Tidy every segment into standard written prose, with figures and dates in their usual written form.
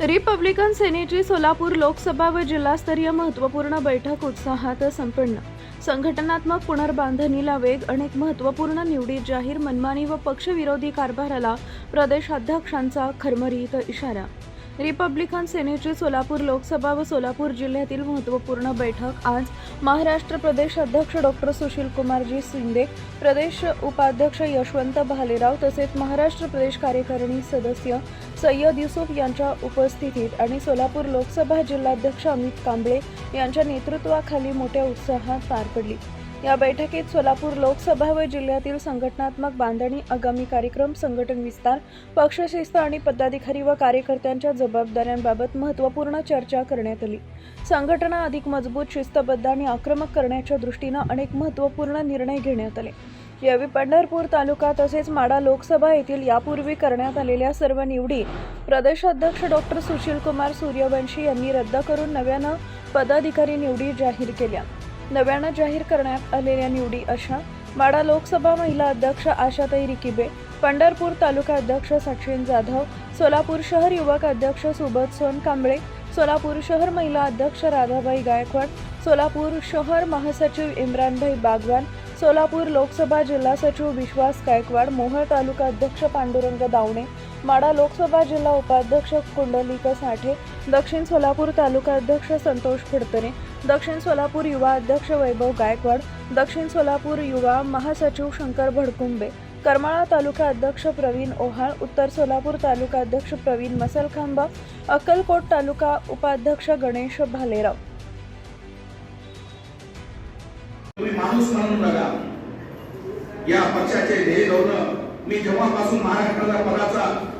Republican सेनेची Solapur Lok Sabha व जिल्हास्तरीय महत्त्वपूर्ण बैठक उत्साहात संपन्न. संघटनात्मक पुनर्बांधणीला वेग, अनेक महत्त्वपूर्ण निवडी जाहीर, मनमानी व पक्षविरोधी कारभाराला प्रदेशाध्यक्षांचा खरमरीत इशारा. रिपब्लिकन सेनेची सोलापूर लोकसभा व सोलापूर जिल्ह्यातील महत्त्वपूर्ण बैठक आज महाराष्ट्र प्रदेश अध्यक्ष डॉक्टर सुशीलकुमारजी शिंदे, प्रदेश उपाध्यक्ष यशवंत भालेराव तसेच महाराष्ट्र प्रदेश कार्यकारिणी सदस्य सय्यद युसूफ यांच्या उपस्थितीत आणि सोलापूर लोकसभा जिल्हाध्यक्ष अमित कांबळे यांच्या नेतृत्वाखाली मोठ्या उत्साहात पार पडली. या बैठकीत सोलापूर लोकसभा व जिल्ह्यातील संघटनात्मक बांधणी, आगामी कार्यक्रम, संघटन विस्तार, पक्षशिस्त आणि पदाधिकारी व कार्यकर्त्यांच्या जबाबदाऱ्यांबाबत महत्त्वपूर्ण चर्चा करण्यात आली. संघटना अधिक मजबूत, शिस्तबद्ध आणि आक्रमक करण्याच्या दृष्टीने अनेक महत्त्वपूर्ण निर्णय घेण्यात आले. यावेळी पंढरपूर तालुका तसेच माढा लोकसभा येथील यापूर्वी करण्यात आलेल्या सर्व निवडी प्रदेशाध्यक्ष डॉक्टर सुशीलकुमार सूर्यवंशी यांनी रद्द करून नव्यानं पदाधिकारी निवडी जाहीर केल्या. नव्यानं जाहीर करण्यात आलेल्या निवडी अशा: माढा लोकसभा महिला अध्यक्ष आशाताई रिकिबे, पंढरपूर तालुका अध्यक्ष सचिन जाधव, सोलापूर शहर युवक अध्यक्ष सुबोध सोनकांबळे, सोलापूर शहर महिला अध्यक्ष राधाबाई गायकवाड, सोलापूर शहर महासचिव इम्रानभाई बागवान, सोलापूर लोकसभा जिल्हा सचिव विश्वास गायकवाड, मोहोळ तालुका अध्यक्ष पांडुरंग दावणे, माढा लोकसभा जिल्हा उपाध्यक्ष कुंडलिक साठे, दक्षिण सोलापूर तालुका अध्यक्ष संतोष फडतरे, दक्षिण सोलापूर युवा अध्यक्ष वैभव गायकवाड, दक्षिण सोलापूर युवा महासचिव शंकर भडकुंबे, करमाळा तालुका अध्यक्ष प्रवीण ओहाळ, उत्तर सोलापूर तालुका अध्यक्ष प्रवीण मसलखांबा, अक्कलकोट तालुका उपाध्यक्ष गणेश भालेराव. तुम्ही माणूस म्हणून बघा. या पक्षाचे ध्येय धोरण मी जेव्हापासून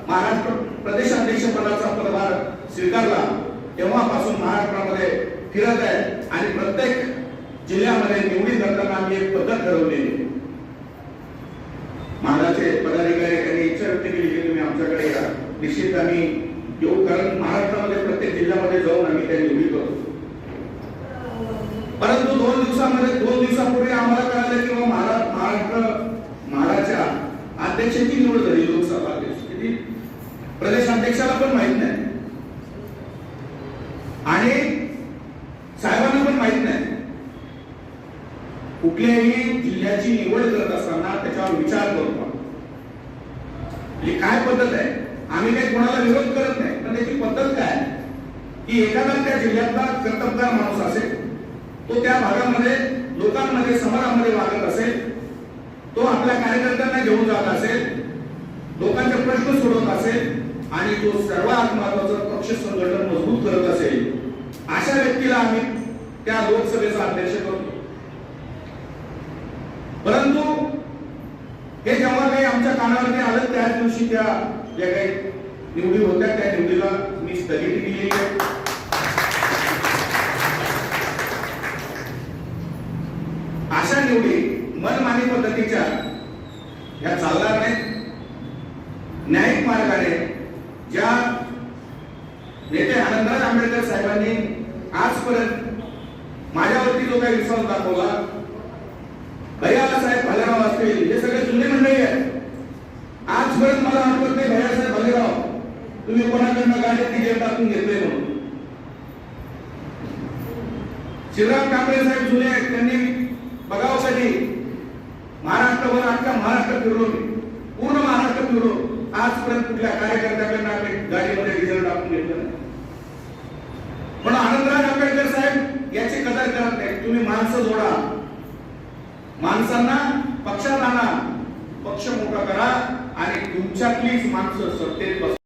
महाराष्ट्र प्रदेशाध्यक्ष पदाचा पदभार स्वीकारला तेव्हापासून महाराष्ट्रामध्ये फिरत आहे आणि प्रत्येक जिल्ह्यामध्ये निवडी करताना मी एक पद्धत ठरवलेली. महाराष्ट्राचे पदाधिकारी यांनी इच्छा व्यक्त केली की तुम्ही आमच्याकडे या. निश्चित आम्ही येऊ, कारण महाराष्ट्रामध्ये प्रत्येक जिल्ह्यामध्ये जाऊन आम्ही त्या निवडी करतो. परंतु 2 दिवसापूर्वी आम्हाला कळालं की महाराष्ट्राच्या अध्यक्षाची निवड झाली. लोकसभा अध्यक्ष, प्रदेशाध्यक्षाला पण माहित नाही आणि साहेबांना पण माहित नाही. कुठल्याही जिल्ह्याची निवड करत असताना त्याच्यावर विचार करतो. काय पद्धत आहे? आम्ही काही कोणाला विरोध करत नाही, पण त्याची पद्धत काय की एखादा त्या जिल्ह्यातला कर्तबगार माणूस असेल, तो त्या भागामध्ये लोकांमध्ये समाजामध्ये वागत असेल, तो आपल्या कार्यकर्त्यांना घेऊन जात असेल, लोकांचे प्रश्न सोडवत असेल आणि तो सर्वात महत्त्वाचं पक्ष संघटन मजबूत करत असेल, अशा व्यक्तीला आम्ही त्या लोकसभेचा अध्यक्ष करतो. परंतु हे जेव्हा काही आमच्या कानावरती आलं त्याच दिवशी त्या ज्या काही निवडी होत्या त्या निवडीला मी स्थगिती दिली आहे. अशा निवडी मनमानी पद्धतीच्या या चालणार नाहीत. न्यायिक मार्गाने ज्या नेते आनंदराज आंबेडकर साहेबांनी आजपर्यंत माझ्यावरती जो काही विश्वास दाखवला, भैयासाहेब भालेराव असतील, हे सगळे जुने मंडळी आहेत. आजपर्यंत मला आठवत नाही भैयासाहेब भालेराव तुम्ही कोणाकडनं गाडीत तिकीट टाकून घेतले म्हणून. शिवराम कांबळे साहेब जुने आहेत, त्यांनी बघावं कधी महाराष्ट्रभर अख्खा महाराष्ट्र फिरलो, मी पूर्ण महाराष्ट्र फिरलो, आजपर्यंत कुठल्या कार्यकर्त्याकडनं आम्ही गाडीमध्ये डिझेल टाकून घेतलं नाही. पण आनंदराज आंबेडकर साहेब याची कदर करत नाही. तुम्ही माणसं जोडा, माणसांना पक्षात आणा, पक्ष मोठा करा आणि तुमच्यातलीच माणसं सत्तेत बसा.